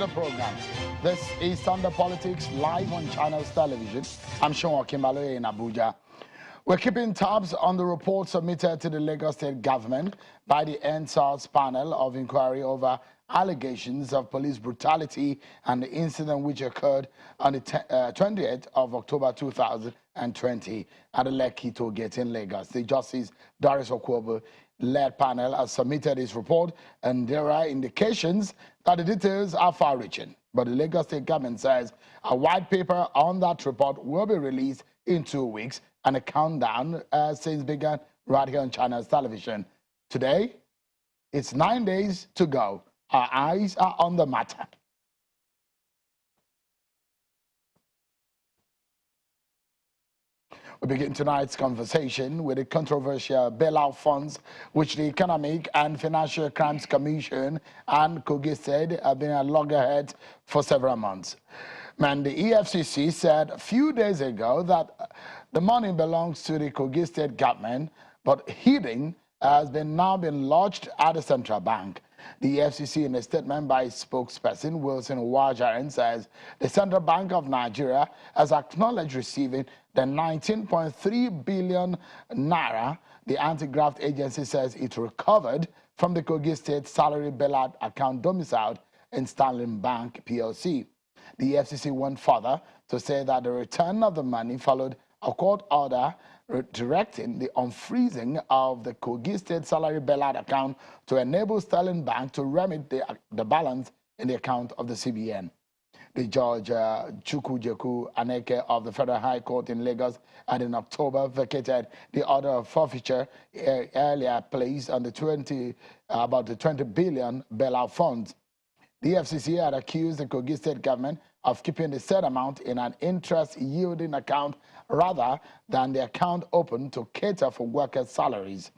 the program. This is Sunday Politics live on Channels Television. I'm Sean Kimbaloye in Abuja. We're keeping tabs on the report submitted to the Lagos State government by the NSAS panel of inquiry over allegations of police brutality and the incident which occurred on the 20th of October 2020 at the Lekki toll gate in Lagos. The Justice Darius Okwobo-led panel has submitted its report, and there are indications that the details are far-reaching. But the Lagos State government says a white paper on that report will be released in 2 weeks, and a countdown since began right here on Channels Television. Today, it's 9 days to go. Our eyes are on the matter. We begin tonight's conversation with the controversial bailout funds, which the Economic and Financial Crimes Commission and Kogi State have been at loggerheads for several months. And the EFCC said a few days ago that the money belongs to the Kogi State government, but hidden has now been lodged at the central bank. The EFCC, in a statement by its spokesperson, Wilson Wajaren, says the Central Bank of Nigeria has acknowledged receiving the 19.3 billion naira the anti-graft agency says it recovered from the Kogi State salary bailout account domiciled in Sterling Bank PLC. The EFCC went further to say that the return of the money followed a court order directing the unfreezing of the Kogi State salary bailout account to enable Sterling Bank to remit the balance in the account of the CBN. The Judge Chukwujeku Aneke of the Federal High Court in Lagos had in October vacated the order of forfeiture earlier placed on the about the 20 billion bailout funds. The FCC had accused the Kogi State government of keeping the said amount in an interest-yielding account rather than the account open to cater for workers' salaries.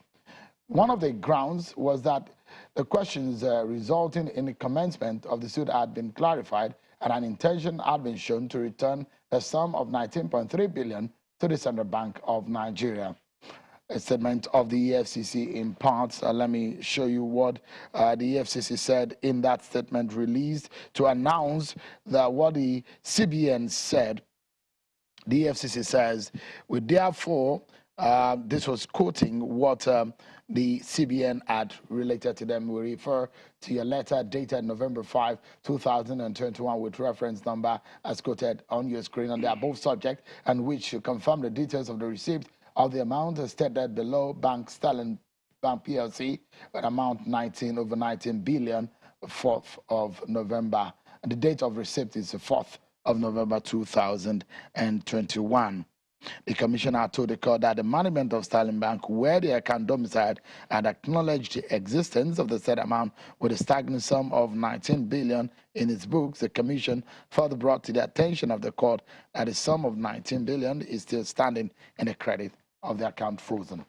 One of the grounds was that the questions resulting in the commencement of the suit had been clarified and an intention had been shown to return the sum of 19.3 billion to the Central Bank of Nigeria. A statement of the EFCC in parts. Let me show you what the EFCC said in that statement released to announce that what the CBN said. The EFCC says, we therefore, this was quoting what the CBN had related to them. We refer to your letter dated November 5, 2021 with reference number as quoted on your screen on the above subject, and which should confirm the details of the receipt of the amount stated below Bank Sterling Bank PLC, an amount 19 billion, 4th of November. And the date of receipt is the 4th of November 2021. The commissioner told the court that the management of Sterling Bank, where the account domiciled, had acknowledged the existence of the said amount with a staggering sum of 19 billion in its books. The commission further brought to the attention of the court that the sum of 19 billion is still standing in the credit of the account frozen.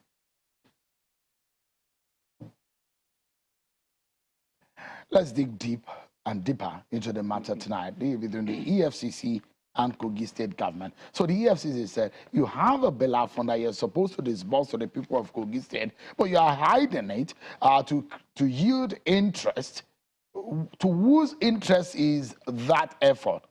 Let's dig deep and deeper into the matter tonight between the EFCC and Kogi State government. So the EFCC said, you have a bailout fund that you're supposed to disburse to the people of Kogi State, but you are hiding it to yield interest. To whose interest is that effort?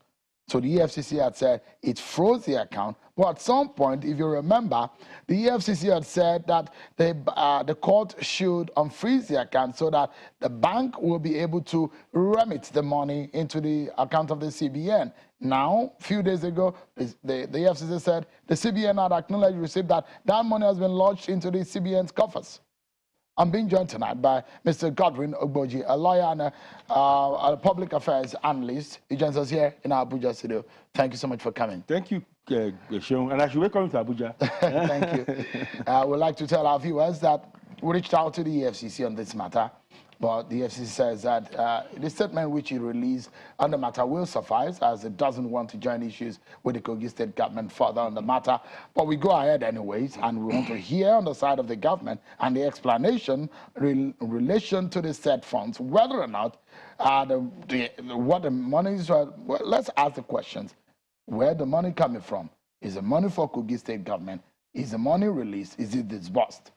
So the EFCC had said it froze the account, but at some point, if you remember, the EFCC had said that the court should unfreeze the account so that the bank will be able to remit the money into the account of the CBN. Now, a few days ago, the EFCC said the CBN had acknowledged receipt that money has been lodged into the CBN's coffers. I'm being joined tonight by Mr. Godwin Ogboji, a lawyer and a public affairs analyst. He joins us here in our Abuja studio. Thank you so much for coming. Thank you, Sean, and I should welcome to Abuja. Thank you. We'd like to tell our viewers that we reached out to the EFCC on this matter, but the EFCC says that the statement which he released on the matter will suffice, as it doesn't want to join issues with the Kogi State government further on the matter. But we go ahead anyways, and we want to hear on the side of the government and the explanation in relation to the said funds, whether or not what the money is. Well, let's ask the questions. Where the money coming from? Is the money for Kogi State government? Is the money released? Is it disbursed?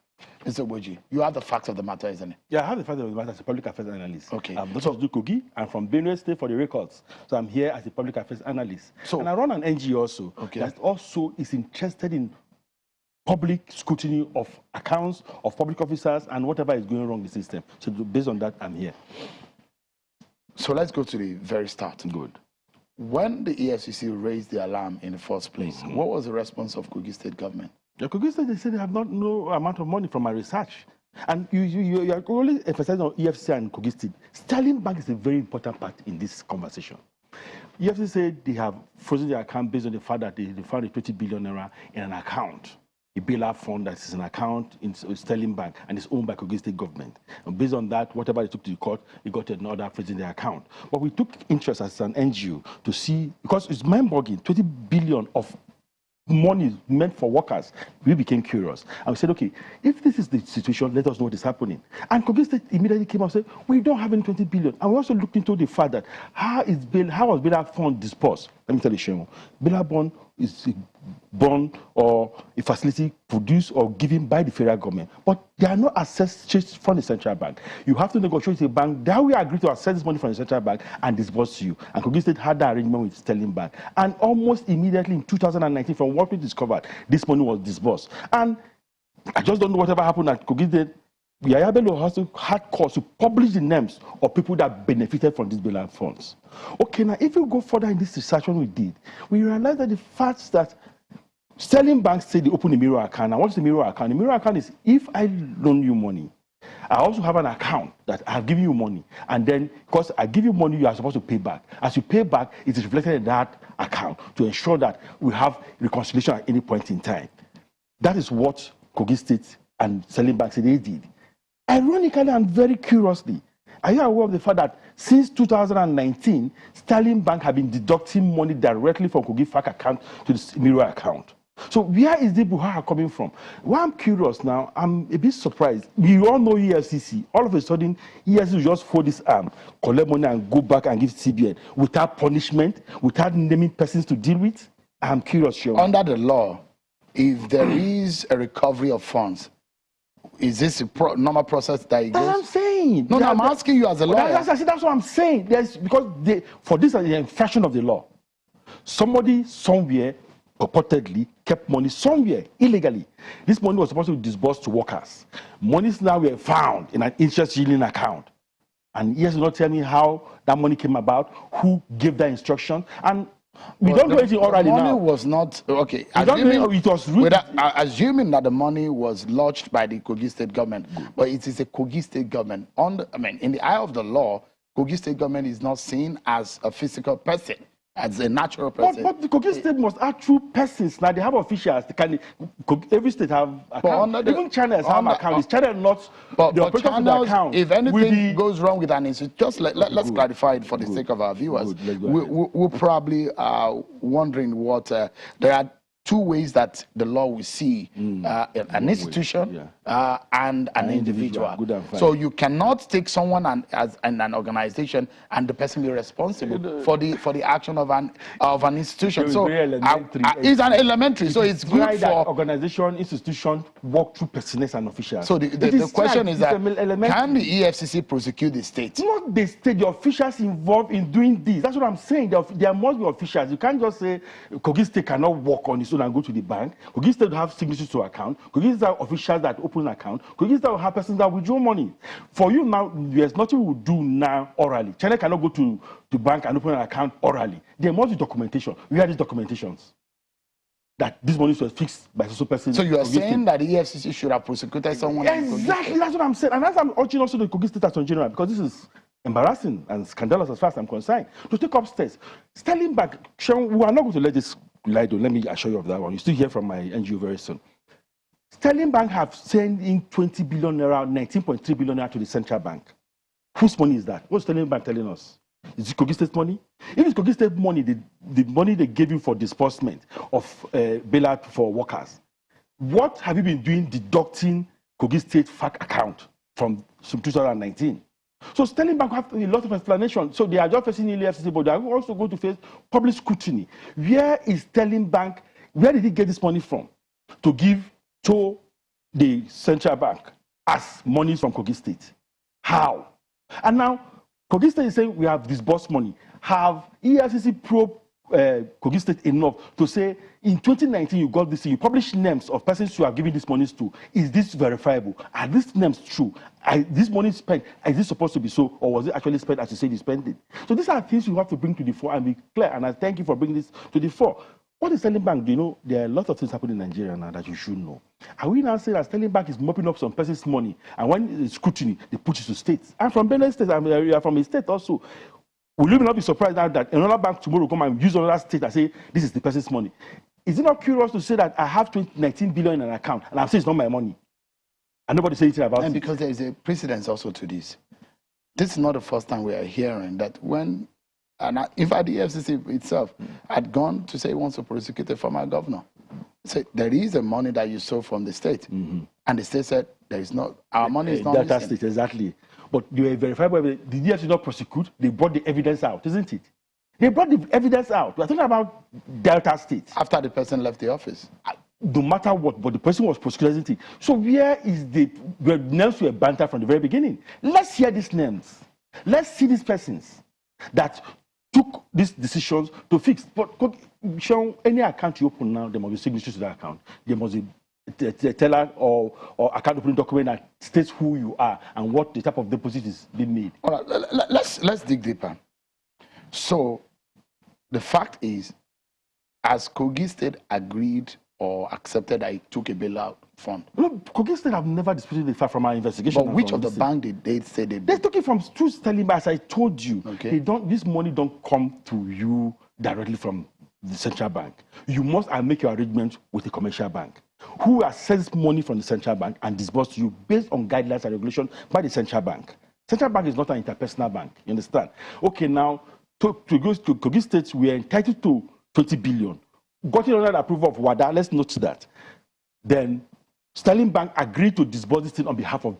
Mr. Boji, you have the facts of the matter, isn't it? Yeah, I have the fact of the matter as a public affairs analyst. Okay. I'm Dr. Kogi. I'm from Benue State for the records. So I'm here as a public affairs analyst. So, and I run an NGO also that also is interested in public scrutiny of accounts of public officers and whatever is going wrong in the system. So based on that, I'm here. So let's go to the very start. Good. When the EFCC raised the alarm in the first place, what was the response of Kogi State government? The Kogi State, they said they have not no amount of money from my research. And you are only emphasizing on EFCC and Kogi State. Sterling Bank is a very important part in this conversation. EFCC said they have frozen their account based on the fact that they found a 20 billion naira in an account, a bailout fund that is an account in Sterling Bank and is owned by Kogi State government. And based on that, whatever they took to the court, they got an order freezing their account. But we took interest as an NGO to see, because it's mind-boggling, 20 billion of money meant for workers. We became curious. And we said, okay, if this is the situation, let us know what is happening. And Kogi State immediately came out and said, we don't have any 20 billion. And we also looked into the fact that how was bailout fund dispersed? Let me tell you, Shemo. Bailout bond is a bond or a facility produced or given by the federal government, but they are not assessed from the central bank. You have to negotiate with the bank. That we agree to assess this money from the central bank and disburse to you. And Kogi State had that arrangement with Sterling Bank. And almost immediately in 2019, from what we discovered, this money was disbursed. And I just don't know whatever happened at Kogi State. Yaya Bello also had cause to publish the names of people that benefited from these bailout funds. Okay, now if you go further in this research we did, we realized that the fact that Sterling Bank said they open a mirror account. And what's the mirror account? The mirror account is if I loan you money, I also have an account that I have given you money. And then, because I give you money, you are supposed to pay back. As you pay back, it is reflected in that account to ensure that we have reconciliation at any point in time. That is what Kogi State and Sterling Bank said they did. Ironically and very curiously, are you aware of the fact that since 2019, Sterling Bank have been deducting money directly from Kogi FAC account to the mirror account? So where is the Buhara coming from? Why I'm curious now, I'm a bit surprised. We all know EFCC. All of a sudden, EFCC just fold this arm, collect money and go back and give CBN without punishment, without naming persons to deal with. I'm curious, sure. Under the law, if there is a recovery of funds, is this a normal process that it goes? That's what I'm saying. No, I'm asking you as a lawyer. That's what I'm saying. Because for this is an infraction of the law. Somebody somewhere purportedly kept money somewhere illegally. This money was supposed to be disbursed to workers. Monies now were found in an interest-yielding account. And yes, not tell me how that money came about, who gave that instruction, and we don't do anything orally now. The money was not, okay. Assuming that the money was lodged by the Kogi State government, but it is a Kogi State government. In the eye of the law, Kogi State government is not seen as a physical person, as a natural person. But the Kogi State must have true persons. Now they have officials. Every state have accounts. Even China has have accounts. China not the operator of the account. If anything goes wrong with an institution, just let's clarify it for the sake of our viewers. We're probably wondering what there are two ways that the law will see an institution and an individual. So you cannot take someone as an organization and the person be responsible for the action of an institution. So it's an elementary. So it's good for organization, institution work through personnel and officials. So the question is that can the EFCC prosecute the state? Not the state, the officials involved in doing this. That's what I'm saying. There must be officials. You can't just say Kogi State cannot work on its own and go to the bank. Kogi State will have signatures to account. Kogi State have officials that open an account. Kogi State will have persons that withdraw money. For you now, there's nothing we will do now orally. China cannot go to bank and open an account orally. There must be documentation. We have these documentations that this money was fixed by social person. So you are saying that the EFCC should have prosecuted someone? Exactly, that's what I'm saying. And that's I'm urging also the Kogi State Attorney General, because this is embarrassing and scandalous as far as I'm concerned, to take up steps. Sterling Bank, we are not going to let this lie down. Let me assure you of that one. You still hear from my NGO very soon. Sterling Bank have sent in 20 billion naira, 19.3 billion naira to the central bank. Whose money is that? What's Sterling Bank telling us? Is it Kogi State money? If it's Kogi State money, the money they gave you for disbursement of bailout for workers, what have you been doing deducting Kogi State FAC account from 2019? So Sterling Bank have a lot of explanation. So they are just facing the EFCC, but they are also going to face public scrutiny. Where is Sterling Bank? Where did he get this money from to give to the central bank? as monies from Kogi State. How? And now, Kogi State is saying we have disbursed money. Have EFCC probed Kogi State enough to say, in 2019, you got this, you publish names of persons you are giving these monies to. Is this verifiable? Are these names true? Are this money spent? Is this supposed to be so? Or was it actually spent as you said you spent it? So these are things you have to bring to the fore and be clear. And I thank you for bringing this to the fore. What is Sterling Bank? Do you know there are a lot of things happening in Nigeria now that you should know? Are we now saying that Sterling Bank is mopping up some person's money, and when it's scrutiny, they put it to states? I'm from Benin State, you are from a state also. Will you not be surprised now that another bank tomorrow will come and use another state and say, this is the person's money? Is it not curious to say that I have 19 billion in an account, and I'm saying it's not my money? And nobody says anything about it. And because there is a precedence also to this. This is not the first time we are hearing that when, in fact, the FCC itself had gone to say it wants to prosecute a former governor. So there is a money that you stole from the state. And the state said, there is not, our money is not That state, exactly. But they were verifiable. The DFC not prosecute, they brought the evidence out, isn't it? They brought the evidence out. We're talking about Delta State. After the person left the office. No matter what, but the person was prosecuted, isn't it? So where is the names were bantered from the very beginning? Let's hear these names. Let's see these persons that took these decisions to fix. But show any account you open now, there must be signatures to that account. There must be a teller or account opening document that states who you are and what the type of deposit is being made. All right, let's dig deeper. So the fact is, as Kogi State agreed or accepted that it took a bailout fund. No, Kogi State have never disputed the fact from our investigation. But which of the bank did they say they did? They took it from two Sterling Bank, as I told you. Okay. This money don't come to you directly from the central bank. You must make your arrangement with a commercial bank who accesses money from the central bank and disburse to you based on guidelines and regulation by the central bank. Central bank is not an interpersonal bank. You understand? Okay, now to go to Kogi State, we are entitled to 20 billion. Got it under the approval of WADA. Let's note that. Then Sterling Bank agreed to disburse this thing on behalf of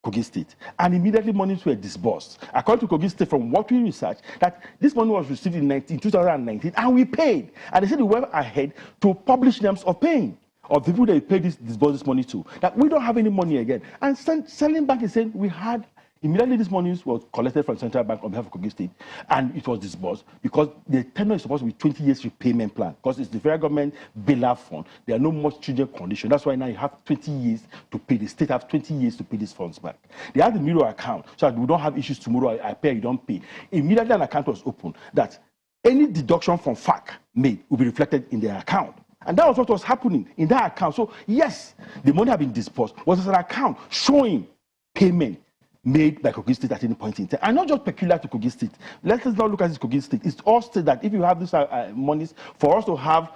Kogi State, and immediately monies were disbursed. According to Kogi State, from what we researched, that this money was received in 2019, and we paid. And they said we went ahead to publish names of paying of the people that we paid disburse this money to. That we don't have any money again. And Sterling Bank is saying we had. Immediately, this money was collected from Central Bank on behalf of Kogi State, and it was disbursed because the tenure is supposed to be 20 years repayment plan because it's the federal government bailout fund. There are no more stringent conditions. That's why now you have 20 years to pay. The state have 20 years to pay these funds back. They have the mirror account so that we don't have issues tomorrow. I pay, you don't pay. Immediately, an account was opened that any deduction from FAC made will be reflected in their account. And that was what was happening in that account. So, yes, the money had been disbursed. Was an account showing payment made by Kogi State at any point in time. And not just peculiar to Kogi State. Let's not look at this Kogi State. It's all state that if you have these monies, for us to have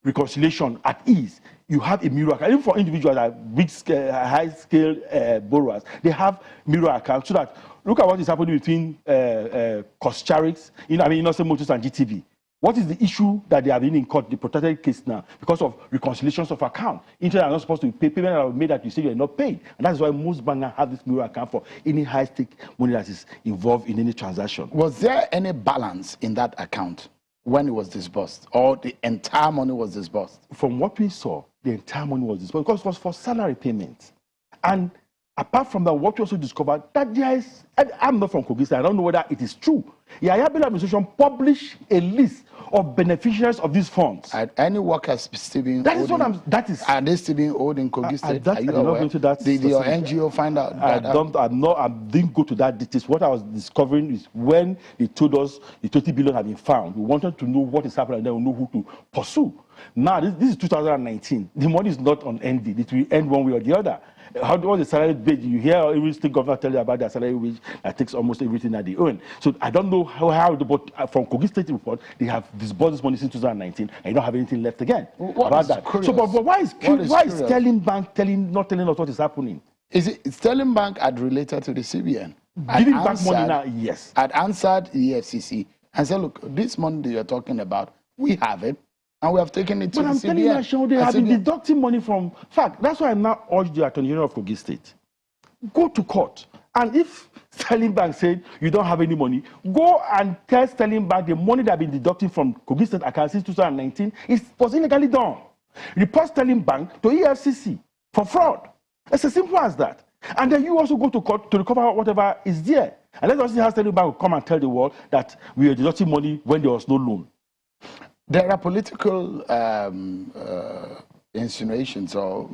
reconciliation at ease, you have a mirror account. Even for individuals that big high-scale borrowers, they have mirror accounts so that, look at what is happening between Coscharix, Innocent Motors and GTV. What is the issue that they are being in court, the protected case now, because of reconciliations of account? Interest are not supposed to pay payment that are made that you say you are not paid. And that's why most banks have this mirror account for any high-stake money that is involved in any transaction. Was there any balance in that account when it was disbursed, or the entire money was disbursed? From what we saw, the entire money was disbursed because it was for salary payments. And apart from that, what we also discovered, that there is, I'm not from Kogi State, I don't know whether it is true. Yahya Bello administration published a list of beneficiaries of these funds. Are any workers still being that is what I'm. That is. Are they still being owed in Kogi State? Are you aware? Did your NGO find out? I didn't go to that details. What I was discovering is when they told us the 20 billion had been found, we wanted to know what is happening and then we know who to pursue. Now this is 2019. The money is not on ending. It will end one way or the other. How do the salary wage? You hear every state governor tell you about their salary wage that takes almost everything that they earn. So I don't know how but from Kogi State report, they have disbursed this money since 2019 and you don't have anything left again about that. Curious? So, but why is Sterling Bank not telling us what is happening? Is it Sterling Bank had related to the CBN? Giving back money now, yes. Had answered the FCC and said, look, this money that you're talking about, we have it. And we have taken it to the CBN. But I'm telling you, Sean, they have been deducting money from fact. That's why I now urge the Attorney General of Kogi State. Go to court. And if Sterling Bank said you don't have any money, go and tell Sterling Bank the money that has been deducting from Kogi State account since 2019 was illegally done. Report Sterling Bank to EFCC for fraud. It's as simple as that. And then you also go to court to recover whatever is there. And let us see how Sterling Bank will come and tell the world that we were deducting money when there was no loan. There are political insinuations or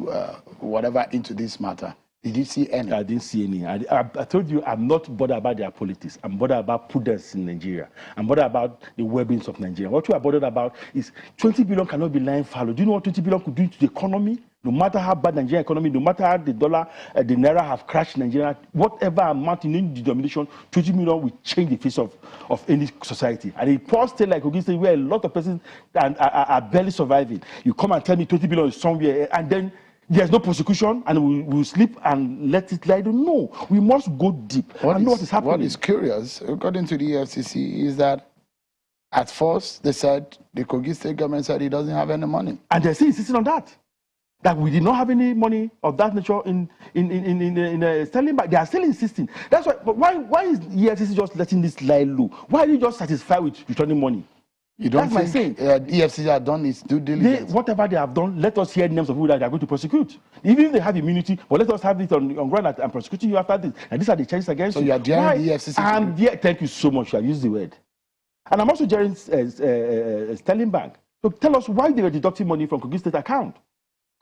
whatever into this matter. Did you see any? I didn't see any. I told you I'm not bothered about their politics. I'm bothered about prudence in Nigeria. I'm bothered about the well-being of Nigeria. What you are bothered about is 20 billion cannot be lying fallow. Do you know what 20 billion could do to the economy? No matter how bad Nigerian economy, no matter how the dollar, the naira have crashed Nigeria, whatever amount in any denomination, 20 million will change the face of any society. And a poor state like Kogi State, where a lot of persons are barely surviving, you come and tell me 20 billion is somewhere, and then there's no prosecution, and we'll sleep and let it lie. No, we must go deep and know what is happening. What is curious, according to the FCC, is that at first they said, the Kogi State government said it doesn't have any money. And they're still insisting on that. That we did not have any money of that nature in Sterling Bank. They are still insisting. That's why. But why is the EFCC just letting this lie low? Why are you just satisfied with returning money? You don't think EFCC have done its due diligence? Whatever they have done, let us hear names of people that they are going to prosecute. Even if they have immunity, but let us have it on ground that I'm prosecuting you after this. And these are the charges against you. So you are daring the EFCC? Thank you so much. You have used the word. And I'm also daring Sterling Bank. So tell us why they were deducting money from Kogi State account.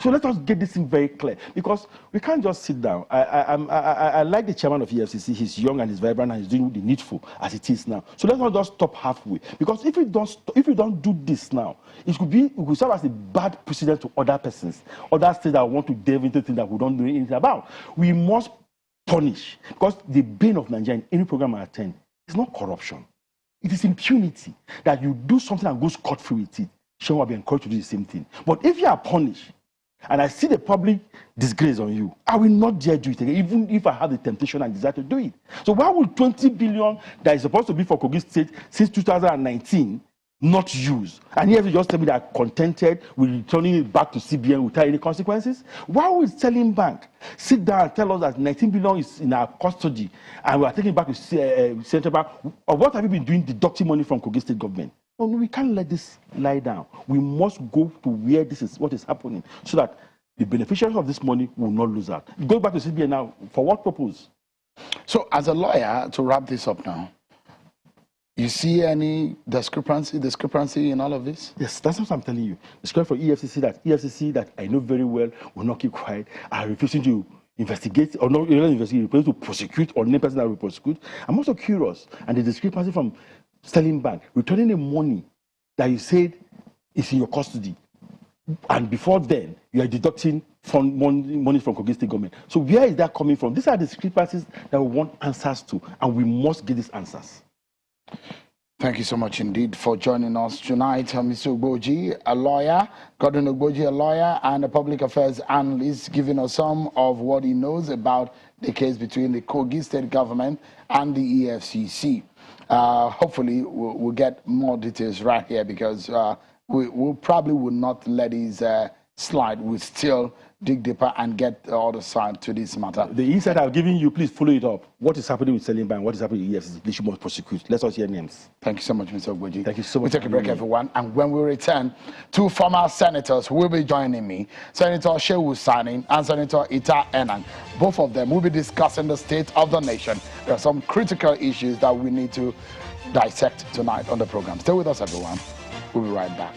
So let us get this thing very clear, because we can't just sit down. I like the chairman of EFCC. He's young and he's vibrant and he's doing the needful as it is now. So let's not just stop halfway, because if we don't do this now, it could serve as a bad precedent to other persons, other states that want to delve into things that we don't know anything about. We must punish, because the bane of Nigeria in any program I attend is not corruption. It is impunity, that you do something and go scot-free with it. Someone will be encouraged to do the same thing. But if you are punished, and I see the public disgrace on you, I will not dare do it again, even if I have the temptation and desire to do it. So why would 20 billion that is supposed to be for Kogi State since 2019 not use? And here you just tell me that contented with returning it back to CBN without any consequences? Why would Sterling Bank sit down and tell us that 19 billion is in our custody and we are taking it back to Central Bank? Or what have you been doing deducting money from Kogi State government? No, we can't let this lie down. We must go to where this is what is happening, so that the beneficiaries of this money will not lose out. Go back to CBN now, for what purpose? So as a lawyer, to wrap this up now, you see any discrepancy in all of this? Yes, that's what I'm telling you. Discrepancy for EFCC that I know very well will not keep quiet, are refusing to investigate, or not investigate, refusing to prosecute, or name person that will prosecute. I'm also curious, and the discrepancy from Sterling Bank returning the money that you said is in your custody, and before then you are deducting money from Kogi State government. So where is that coming from? These are the discrepancies that we want answers to, and we must get these answers. Thank you so much indeed for joining us tonight, Mr. Ogboji, a lawyer, Gordon Ogboji, a lawyer and a public affairs analyst, giving us some of what he knows about the case between the Kogi State government and the EFCC. Hopefully we'll get more details right here, because we probably will not let these slide. We'll still dig deeper and get the other side to this matter. The insight I've given you, please follow it up. What is happening with Sterling Bank? What is happening with EFCC? They should must prosecute. Let us hear names. Thank you so much, Mr. Ogboji. Thank you so much. We take a break, everyone. And when we return, two former senators will be joining me. Senator Shehu Sani and Senator Ita Enang. Both of them will be discussing the state of the nation. There are some critical issues that we need to dissect tonight on the program. Stay with us, everyone. We'll be right back.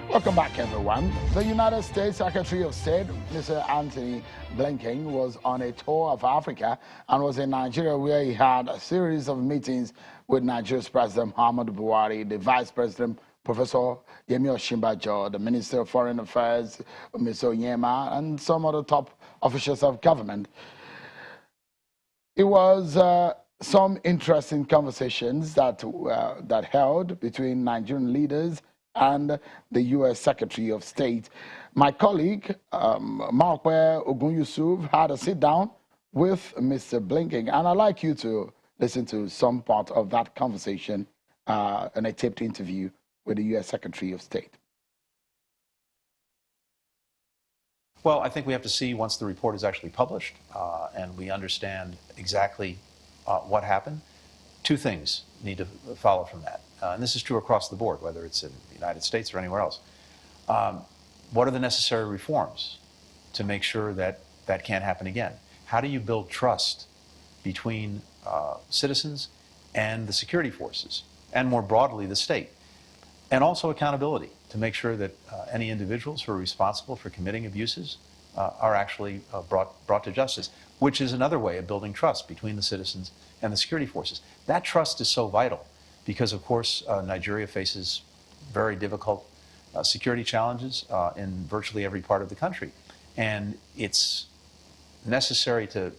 Welcome back, everyone. The United States Secretary of State, Mr. Anthony Blinken, was on a tour of Africa and was in Nigeria, where he had a series of meetings with Nigeria's President Muhammadu Buhari, the Vice President, Professor Yemi Osinbajo, the Minister of Foreign Affairs, Mr. Onyema, and some other top officials of government. It was some interesting conversations that held between Nigerian leaders and the U.S. Secretary of State. My colleague, Markwe Ogun Yusuf, had a sit-down with Mr. Blinken, and I'd like you to listen to some part of that conversation in a taped interview with the U.S. Secretary of State. Well, I think we have to see once the report is actually published and we understand exactly what happened. Two things need to follow from that. And this is true across the board, whether it's in the United States or anywhere else. What are the necessary reforms to make sure that that can't happen again? how do you build trust between citizens and the security forces, and more broadly, the state? And also accountability to make sure that any individuals who are responsible for committing abuses are actually brought to justice, which is another way of building trust between the citizens and the security forces. That trust is so vital because, of course, Nigeria faces very difficult security challenges in virtually every part of the country. And it's necessary to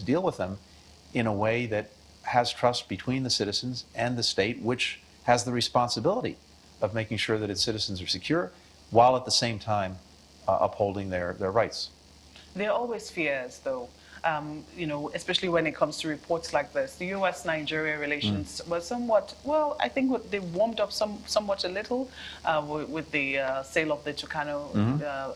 deal with them in a way that has trust between the citizens and the state, which has the responsibility of making sure that its citizens are secure, while at the same time upholding their rights. There are always fears, though, especially when it comes to reports like this. The U.S.-Nigeria relations were somewhat, well, I think they warmed up somewhat a little with the sale of the Tucano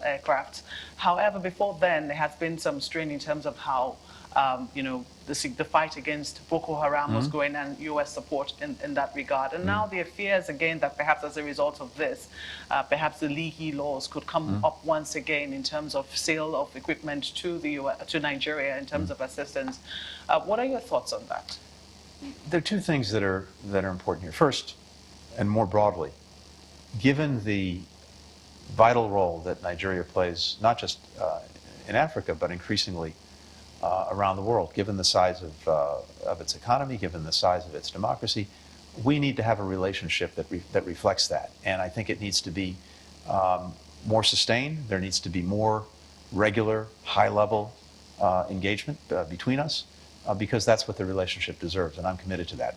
aircraft. However, before then, there has been some strain in terms of how the fight against Boko Haram was going, and U.S. support in that regard. And now there are fears again that perhaps as a result of this, perhaps the Leahy laws could come up once again in terms of sale of equipment to to Nigeria in terms of assistance. What are your thoughts on that? There are two things that are important here. First, and more broadly, given the vital role that Nigeria plays, not just in Africa, but increasingly around the world, given the size of its economy, given the size of its democracy, we need to have a relationship that reflects that. And I think it needs to be more sustained. There needs to be more regular, high-level engagement between us, because that's what the relationship deserves, and I'm committed to that.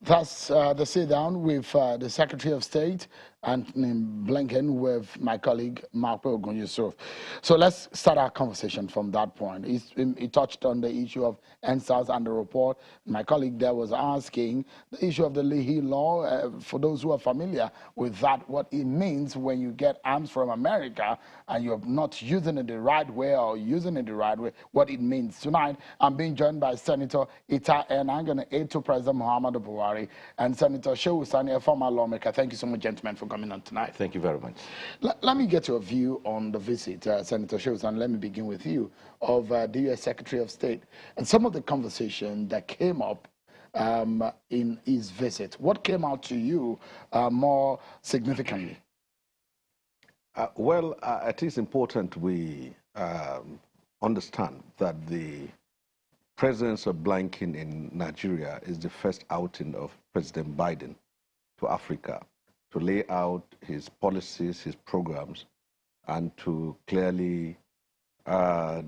That's the sit-down with the Secretary of State, Anthony Blinken, with my colleague, Mark Ogun-Yusuf. So let's start our conversation from that point. He touched on the issue of NSAS and the report. My colleague there was asking the issue of the Leahy law. For those who are familiar with that, what it means when you get arms from America and you're not using it the right way or using it the right way, what it means. Tonight, I'm being joined by Senator Ita Enang, aide to President Muhammadu Buhari, and Senator Shehu Sani, a former lawmaker. Thank you so much, gentlemen, for coming on tonight. Thank you very much. Let me get your view on the visit, Senator Shehu Sani. Let me begin with you, of the U.S. Secretary of State, and some of the conversation that came up in his visit. What came out to you more significantly? Well, it is important we understand that the presence of Blinken in Nigeria is the first outing of President Biden to Africa to lay out his policies, his programs, and to clearly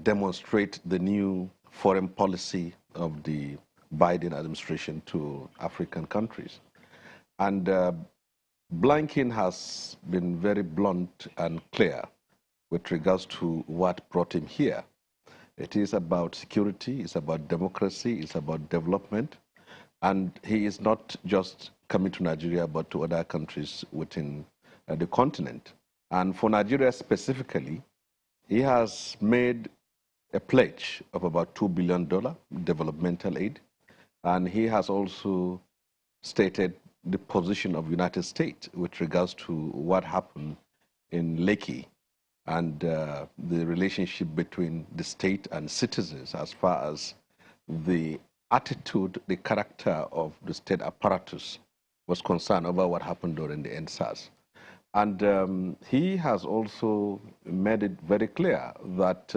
demonstrate the new foreign policy of the Biden administration to African countries. And Blinken has been very blunt and clear with regards to what brought him here. It is about security, it's about democracy, it's about development. And he is not just coming to Nigeria, but to other countries within the continent. And for Nigeria specifically, he has made a pledge of about $2 billion developmental aid. And he has also stated the position of the United States with regards to what happened in Lekki and the relationship between the state and citizens as far as the attitude, the character of the state apparatus was concerned over what happened during the NSAS. And he has also made it very clear that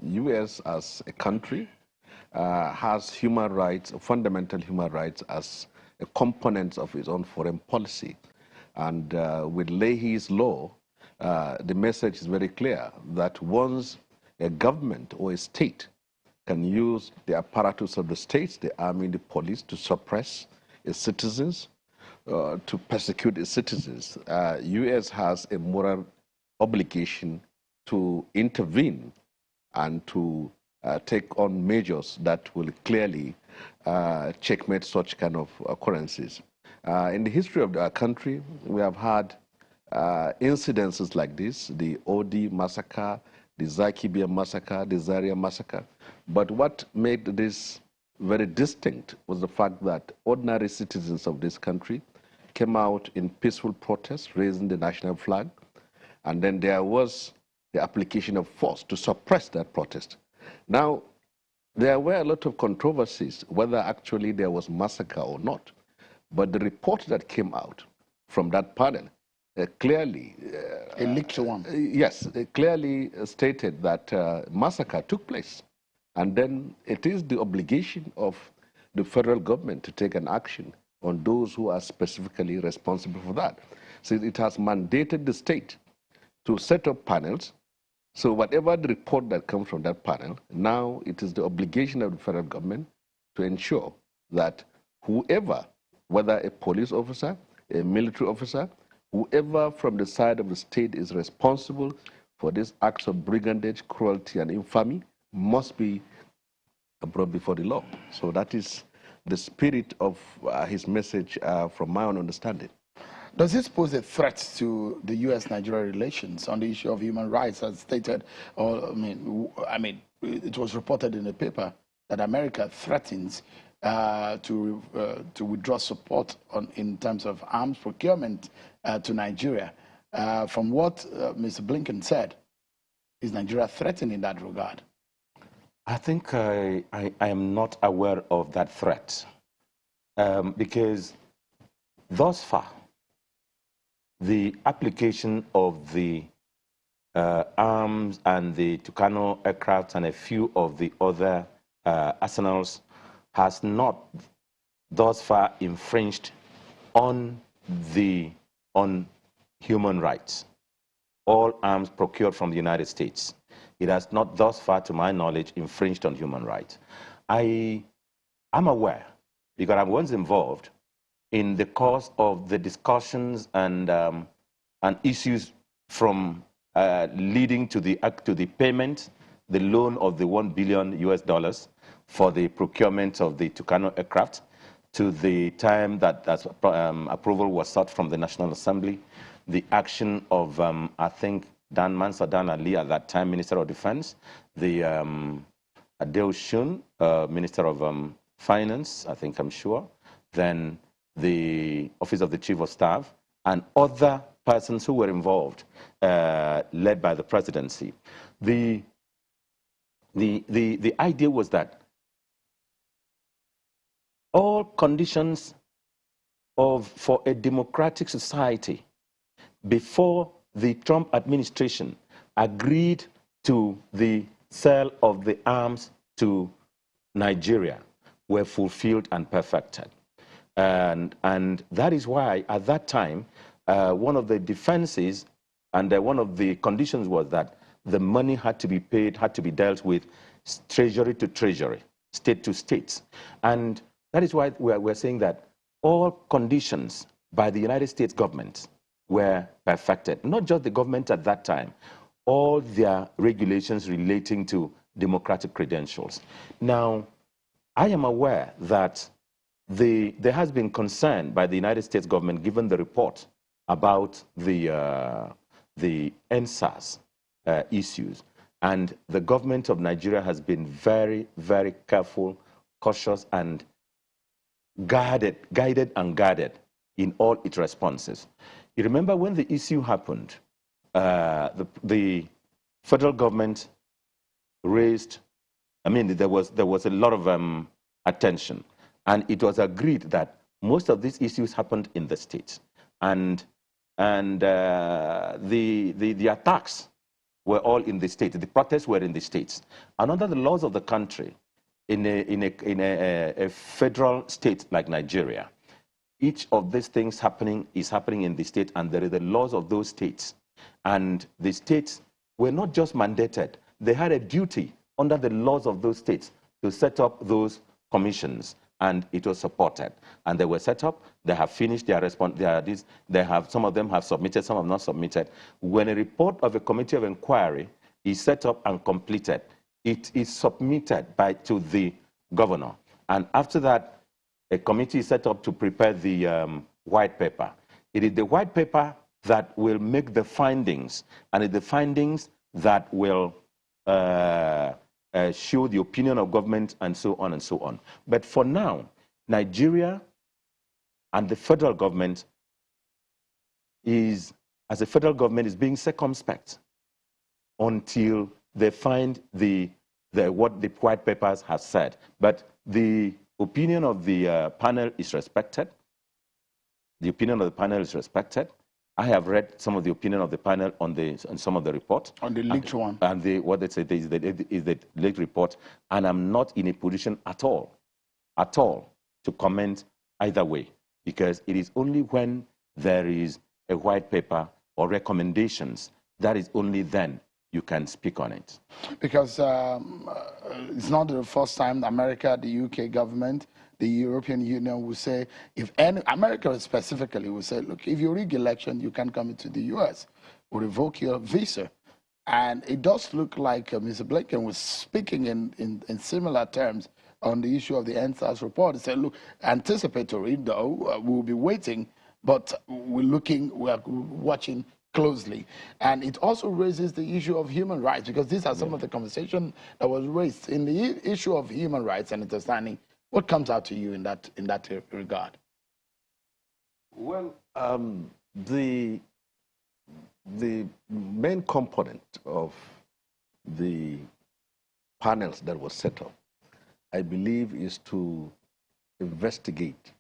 U.S. as a country has human rights, fundamental human rights, as a component of its own foreign policy. And with Leahy's law, the message is very clear that once a government or a state can use the apparatus of the states, the army, the police, to suppress its citizens, to persecute its citizens, U.S. has a moral obligation to intervene and to take on measures that will clearly checkmate such kind of occurrences. In the history of our country, we have had incidences like this, the Odi massacre, the Zakibia massacre, the Zaria massacre. But what made this very distinct was the fact that ordinary citizens of this country came out in peaceful protest, raising the national flag. And then there was the application of force to suppress that protest. Now, there were a lot of controversies whether actually there was massacre or not. But the report that came out from that panel clearly... a leaked one. Yes, it clearly stated that massacre took place. And then it is the obligation of the federal government to take an action on those who are specifically responsible for that. So it has mandated the state to set up panels. So whatever the report that comes from that panel, now it is the obligation of the federal government to ensure that whoever, whether a police officer, a military officer, whoever from the side of the state is responsible for these acts of brigandage, cruelty, and infamy must be brought before the law. So that is the spirit of his message from my own understanding. Does this pose a threat to the U.S.-Nigeria relations on the issue of human rights, as stated? Or I mean, it was reported in the paper that America threatens to withdraw support in terms of arms procurement to Nigeria. From what Mr. Blinken said, is Nigeria threatened in that regard? I think I am not aware of that threat because thus far, the application of the arms and the Tucano aircraft and a few of the other arsenals has not thus far infringed on human rights. All arms procured from the United States. It has not thus far, to my knowledge, infringed on human rights. I'm aware, because I was involved in the course of the discussions and issues from leading to the payment, the loan of the $1 billion US for the procurement of the Tucano aircraft, to the time that approval was sought from the National Assembly, the action of, I think, Dan Ali, at that time Minister of Defense, the Adeo Shun, Minister of Finance, I'm sure, then the Office of the Chief of Staff, and other persons who were involved, led by the presidency. The idea was that all conditions for a democratic society before the Trump administration agreed to the sale of the arms to Nigeria were fulfilled and perfected. And that is why, at that time, one of the defenses and one of the conditions was that the money had to be paid, had to be dealt with treasury to treasury, state to state. And that is why we're saying that all conditions by the United States government were perfected. Not just the government at that time, all their regulations relating to democratic credentials. Now, I am aware that there has been concern by the United States government, given the report about the NSAS issues. And the government of Nigeria has been very, very careful, cautious, and guided and guarded in all its responses. You remember when the issue happened, the federal government raised, there was a lot of attention, and it was agreed that most of these issues happened in the states, and the attacks were all in the states. The protests were in the states, and under the laws of the country, in a federal state like Nigeria, each of these things is happening in the state, and there are the laws of those states. And the states were not just mandated, they had a duty under the laws of those states to set up those commissions, and it was supported. And they were set up, they have finished their response, some of them have submitted, some have not submitted. When a report of a committee of inquiry is set up and completed, it is submitted to the governor. And after that, a committee is set up to prepare the white paper. It is the white paper that will make the findings, and it's the findings that will show the opinion of government, and so on and so on. But for now, Nigeria and the federal government as a federal government, is being circumspect until they find what the white papers has said. But the opinion of the panel is respected. The opinion of the panel is respected. I have read some of the opinion of the panel on some of the reports. On the leaked one. And what they say is the leaked report. And I'm not in a position at all, to comment either way, because it is only when there is a white paper or recommendations that is only then you can speak on it. Because it's not the first time America, the UK government, the European Union will say, America specifically will say, look, if you rig election, you can come into the US. We'll revoke your visa. And it does look like Mr. Blinken was speaking in similar terms on the issue of the NSAS report. He said, look, anticipatory, though, we'll be waiting, but we're watching closely. And it also raises the issue of human rights, because these are some of the conversation that was raised in the issue of human rights and understanding. What comes out to you in that regard? Well, the main component of the panels that were set up, I believe, is to investigate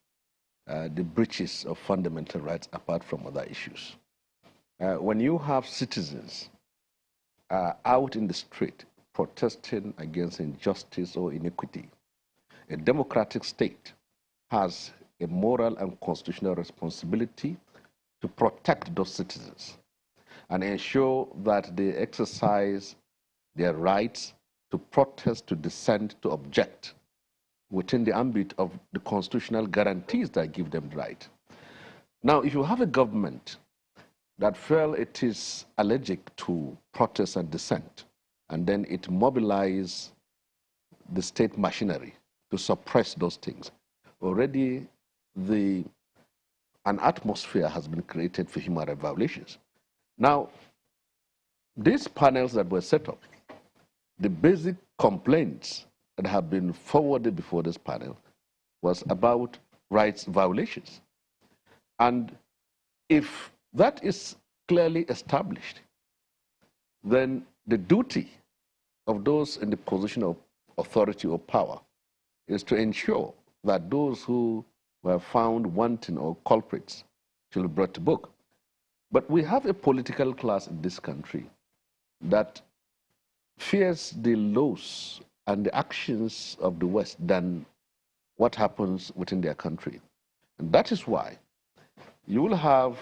the breaches of fundamental rights apart from other issues. When you have citizens out in the street protesting against injustice or inequity, a democratic state has a moral and constitutional responsibility to protect those citizens and ensure that they exercise their rights to protest, to dissent, to object within the ambit of the constitutional guarantees that give them the right. Now, if you have a government that feel it is allergic to protest and dissent, and then it mobilizes the state machinery to suppress those things, already an atmosphere has been created for human rights violations. Now, these panels that were set up, the basic complaints that have been forwarded before this panel was about rights violations. And if that is clearly established, then the duty of those in the position of authority or power is to ensure that those who were found wanting or culprits should be brought to book. But we have a political class in this country that fears the laws and the actions of the West than what happens within their country. And that is why you will have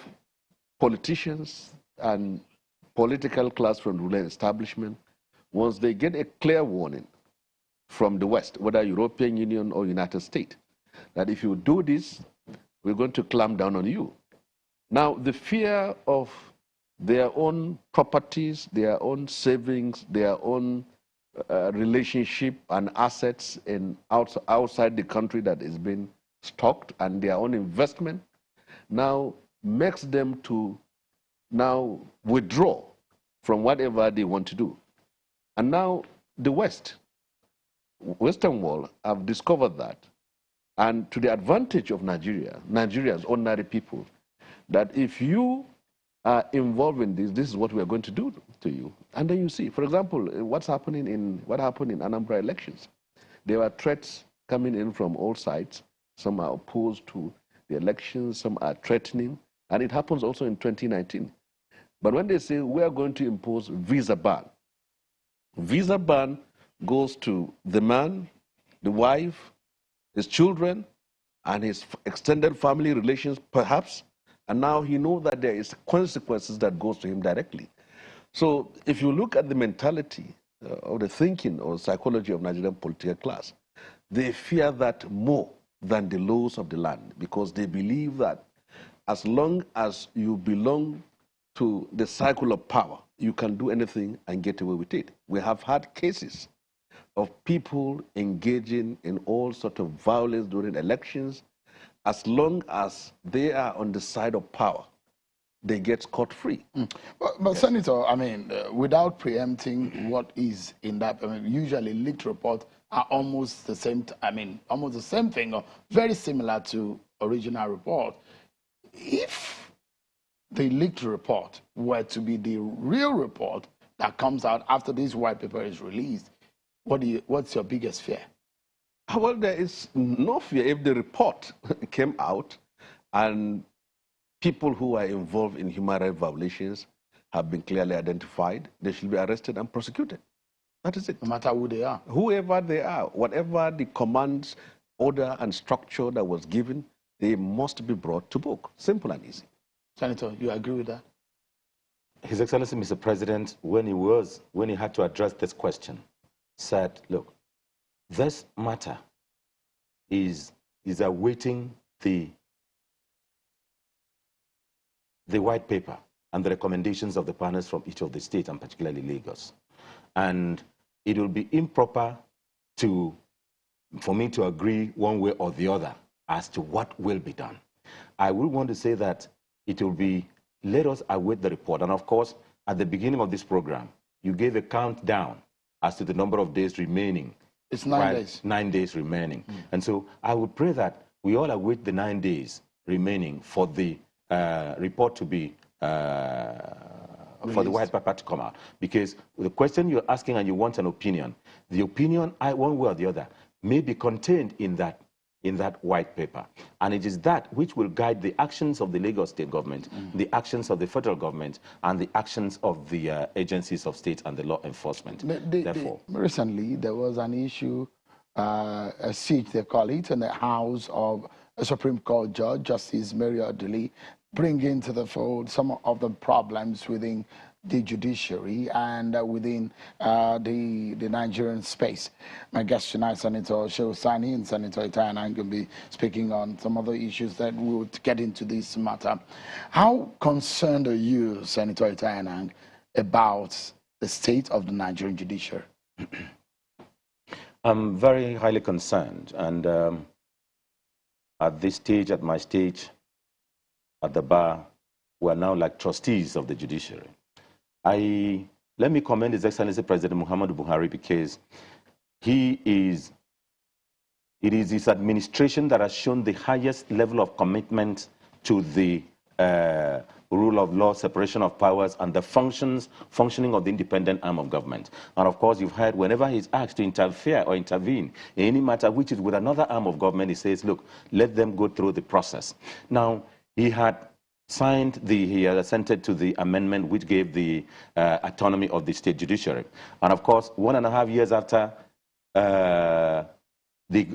politicians and political class from the ruling establishment, once they get a clear warning from the West, whether European Union or United States, that if you do this, we're going to clamp down on you. Now, the fear of their own properties, their own savings, their own relationship and assets outside the country that is being stocked, and their own investment, now makes them to now withdraw from whatever they want to do. And now the Western world have discovered that, and to the advantage of Nigeria's ordinary people, that if you are involved in this is what we are going to do to you. And then you see, for example, what happened in Anambra elections. There were threats coming in from all sides. Some are opposed to the elections, some are threatening, and it happens also in 2019. But when they say we are going to impose visa ban goes to the man, the wife, his children, and his extended family relations, perhaps. And now he knows that there is consequences that goes to him directly. So if you look at the mentality or the thinking or psychology of Nigerian political class, they fear that more than the laws of the land, because they believe that as long as you belong to the cycle of power, you can do anything and get away with it. We have had cases of people engaging in all sorts of violence during elections. As long as they are on the side of power, they get scot-free. But yes. Senator, I mean, without preempting what is in that, I mean, usually leaked reports are almost the same, almost the same thing, or very similar to original report. If the leaked report were to be the real report, that comes out after this white paper is released, what's your biggest fear? Well, there is no fear. If the report came out and people who are involved in human rights violations have been clearly identified, they should be arrested and prosecuted. That is it. No matter who they are. Whoever they are, whatever the commands, order, and structure that was given, they must be brought to book. Simple and easy. Senator, you agree with that? His Excellency, Mr. President, when he had to address this question, said, look, this matter is awaiting the white paper and the recommendations of the panels from each of the states, and particularly Lagos. And it will be improper for me to agree one way or the other as to what will be done. I will want to say that it will be, let us await the report. And of course, at the beginning of this program, you gave a countdown as to the number of days remaining. It's 9 days. 9 days remaining. And so I would pray that we all await the 9 days remaining for the report to be, for the white paper to come out. Because the question you're asking and you want an opinion, the opinion, one way or the other, may be contained in that white paper. And it is that which will guide the actions of the Lagos state government, the actions of the federal government, and the actions of the agencies of state and the law enforcement. Therefore, recently, there was an issue, a siege, they call it, in the house of a Supreme Court judge, Justice Mary Odili, bringing to the fold some of the problems within the judiciary and within the Nigerian space. My guest tonight, Senator Shehu and Senator Itayanang, will be speaking on some other issues that we will get into this matter. How concerned are you, Senator Itayanang, about the state of the Nigerian judiciary? I'm very highly concerned, and at this stage, at my stage, at the bar, we are now like trustees of the judiciary. Let me commend His Excellency President Muhammadu Buhari, because it is his administration that has shown the highest level of commitment to the rule of law, separation of powers, and the functioning of the independent arm of government. And of course, you've heard whenever he's asked to interfere or intervene in any matter which is with another arm of government, he says, look, let them go through the process. Now, he had assented to the amendment which gave the autonomy of the state judiciary. And of course, 1.5 years after, the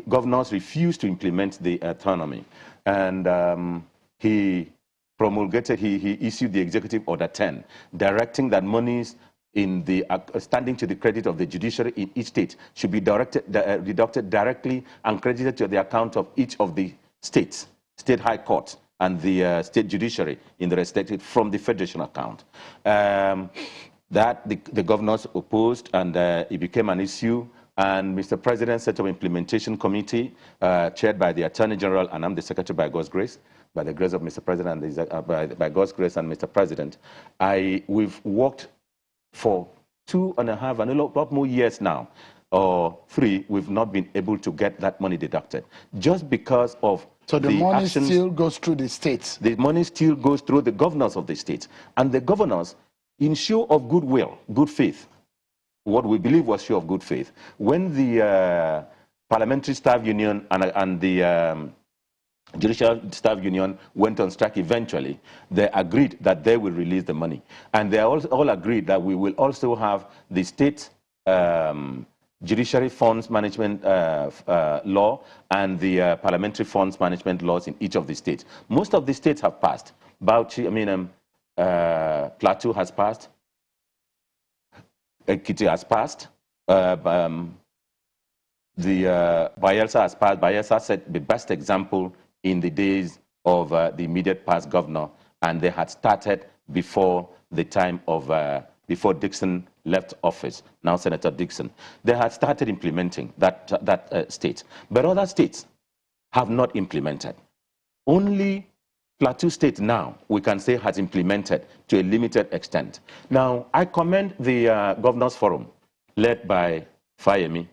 governors refused to implement the autonomy. And he issued the Executive Order 10, directing that monies in the standing to the credit of the judiciary in each state should be deducted directly and credited to the account of each of the states, state high courts, and the state judiciary in the respective from the federation account. That the governors opposed, and it became an issue. And Mr. President set up an implementation committee chaired by the Attorney General, and I'm the Secretary by God's grace, by the grace of Mr. President, and by God's grace and Mr. President. We've worked for 2.5 and a lot more years now, or 3, we've not been able to get that money deducted, just because of so the money still goes through the states? The money still goes through the governors of the states. And the governors, in show of goodwill, good faith, what we believe was show of good faith, when the Parliamentary Staff Union and the Judicial Staff Union went on strike eventually, they agreed that they will release the money. And they all agreed that we will also have the state judiciary funds management law and the parliamentary funds management laws in each of the states. Most of the states have passed. Plateau has passed. Ekiti has passed. The Bayelsa has passed. Bayelsa set the best example in the days of the immediate past governor, and they had started before the time of before Dixon left office, now Senator Dixon. They had started implementing that state. But other states have not implemented. Only Plateau State now, we can say, has implemented to a limited extent. Now, I commend the Governors Forum, led by Fayemi,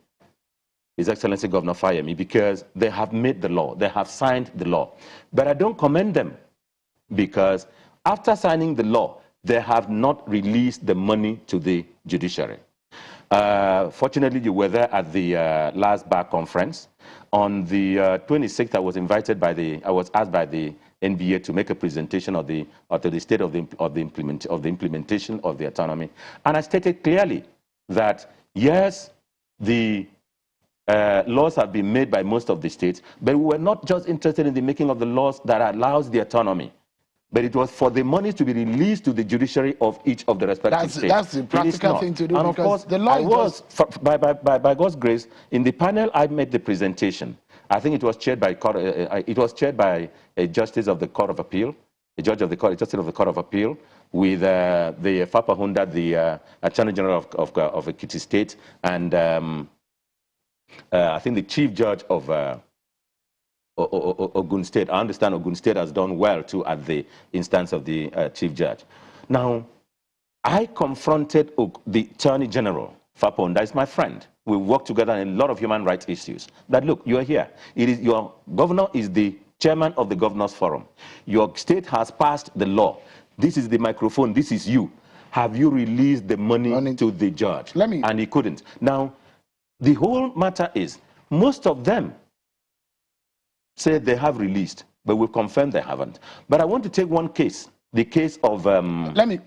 His Excellency Governor Fayemi, because they have made the law, they have signed the law. But I don't commend them, because after signing the law, they have not released the money to the judiciary. Fortunately, you were there at the last bar conference. On the 26th, I was asked by the NBA to make a presentation to the state of the implementation of the autonomy, and I stated clearly that yes, the laws have been made by most of the states, but we were not just interested in the making of the laws that allows the autonomy, but it was for the money to be released to the judiciary of each of the respective states. That's the practical thing to do. And of course, the law by God's grace, in the panel I made the presentation. I think it was chaired by a justice of the Court of Appeal, a justice of the Court of Appeal, with the Fapahunda, the Attorney General of Ekiti State, and I think the Chief Judge of Ogun State. I understand Ogun State has done well too at the instance of the Chief Judge. Now, I confronted the Attorney General, Fapahunda is my friend. We work together on a lot of human rights issues. That look, you are here. Your governor is the chairman of the Governors Forum. Your state has passed the law. This is the microphone. This is you. Have you released the money to the judge? And he couldn't. Now, the whole matter is, most of them say they have released, but we've confirmed they haven't. But I want to take one case, the case of...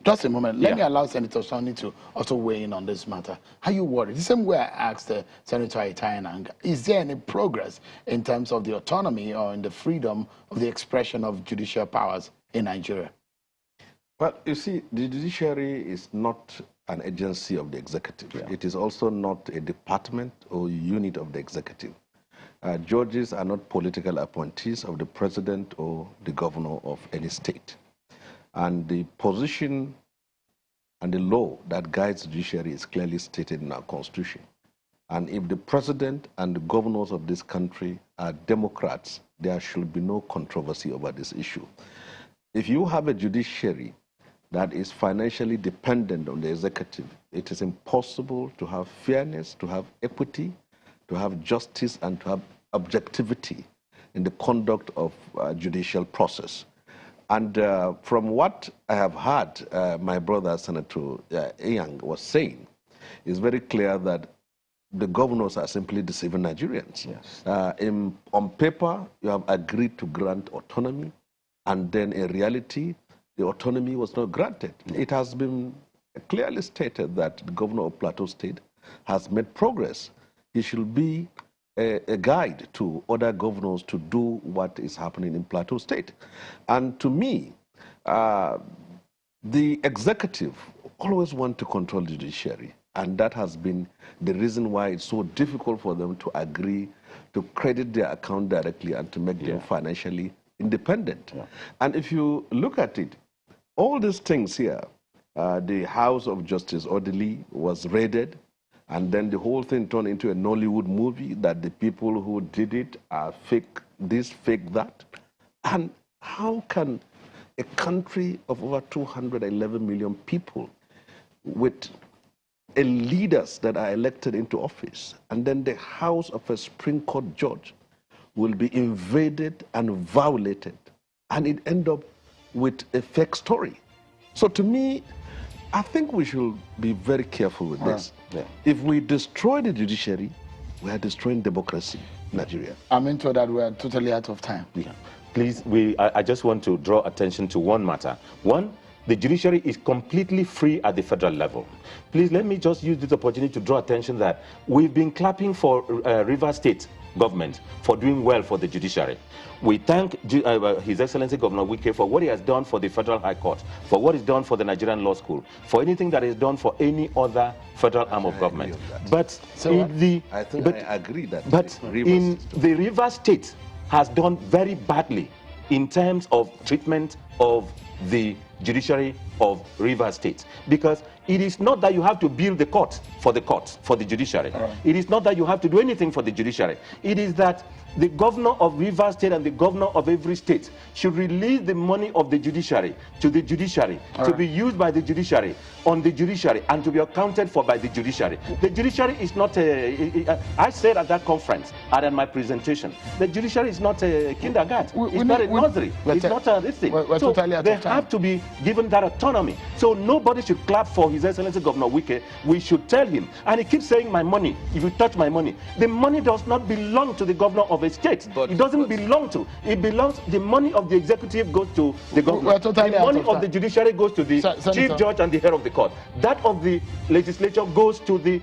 just a moment. Let me allow Senator Sonny to also weigh in on this matter. Are you worried? The same way I asked Senator Itayananga, is there any progress in terms of the autonomy or in the freedom of the expression of judicial powers in Nigeria? Well, you see, the judiciary is not an agency of the executive. Yeah. It is also not a department or unit of the executive. Judges are not political appointees of the president or the governor of any state. And the position and the law that guides the judiciary is clearly stated in our constitution. And if the president and the governors of this country are Democrats, there should be no controversy over this issue. If you have a judiciary that is financially dependent on the executive, it is impossible to have fairness, to have equity, to have justice, and to have objectivity in the conduct of judicial process. And from what I have heard, my brother, Senator Young, was saying, it's very clear that the governors are simply deceiving Nigerians. Yes. On paper, you have agreed to grant autonomy, and then in reality, the autonomy was not granted. It has been clearly stated that the governor of Plateau State has made progress. He should be a guide to other governors to do what is happening in Plateau State. And to me, the executive always want to control the judiciary. And that has been the reason why it's so difficult for them to agree to credit their account directly and to make them financially independent. Yeah. And if you look at it, all these things here, the House of Justice orderly was raided, and then the whole thing turned into a Nollywood movie that the people who did it are fake this, fake that. And how can a country of over 211 million people with leaders that are elected into office, and then the house of a Supreme Court judge will be invaded and violated, and it end up with a fake story? So to me, I think we should be very careful with this. Yeah. If we destroy the judiciary, we are destroying democracy in Nigeria. I'm into that. We are totally out of time. Yeah. Please, I just want to draw attention to one matter. One, the judiciary is completely free at the federal level. Please, let me just use this opportunity to draw attention that we've been clapping for Rivers State government for doing well for the judiciary. We thank His Excellency Governor Wike for what he has done for the Federal High Court, for what he's done for the Nigerian Law School, for anything that is done for any other federal arm of government. But I agree that. But in the Rivers State has done very badly in terms of treatment of the judiciary of Rivers State, because it is not that you have to build the court, for the judiciary. Right. It is not that you have to do anything for the judiciary. It is that the governor of Rivers State and the governor of every state should release the money of the judiciary to the judiciary, to be used by the judiciary, on the judiciary, and to be accounted for by the judiciary. The judiciary is not I said at that conference, and in my presentation, the judiciary is not a kindergarten. It's not a nursery. It's not a this thing. We're so totally out they of time. have to be given that autonomy. So nobody should clap for His Excellency Governor Wike. We should tell him. And he keeps saying, my money, if you touch my money. The money does not belong to the governor of a state. It doesn't belong to. It belongs, the money of the executive goes to the governor. Totally the money of the judiciary goes to the chief judge and the head of the court. That of the legislature goes to the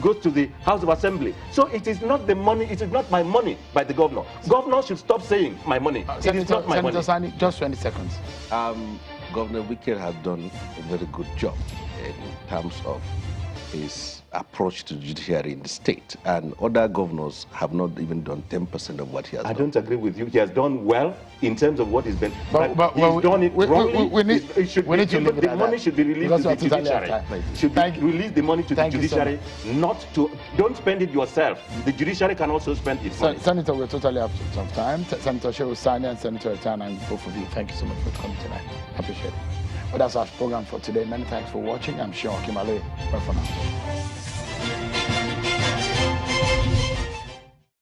goes to the House of Assembly. So it is not the money, it is not my money by the governor. Governor should stop saying my money. It is not my money. Sani, just 20 seconds. Governor Wike has done a very good job in terms of his approach to judiciary in the state, and other governors have not even done 10% of what he has done. I don't agree with you. He has done well in terms of what he's been, but he's done it wrongly. We need to leave it the money should be released to the judiciary. Release the money to the judiciary, not to, don't spend it yourself. The judiciary can also spend its money. Senator, we're totally out of time. Senator Shehu Sani and Senator Etan, and both of you, thank you so much for coming tonight. I appreciate it. But that's our program for today. Many thanks for watching. I'm Sean Kimale. Bye for now.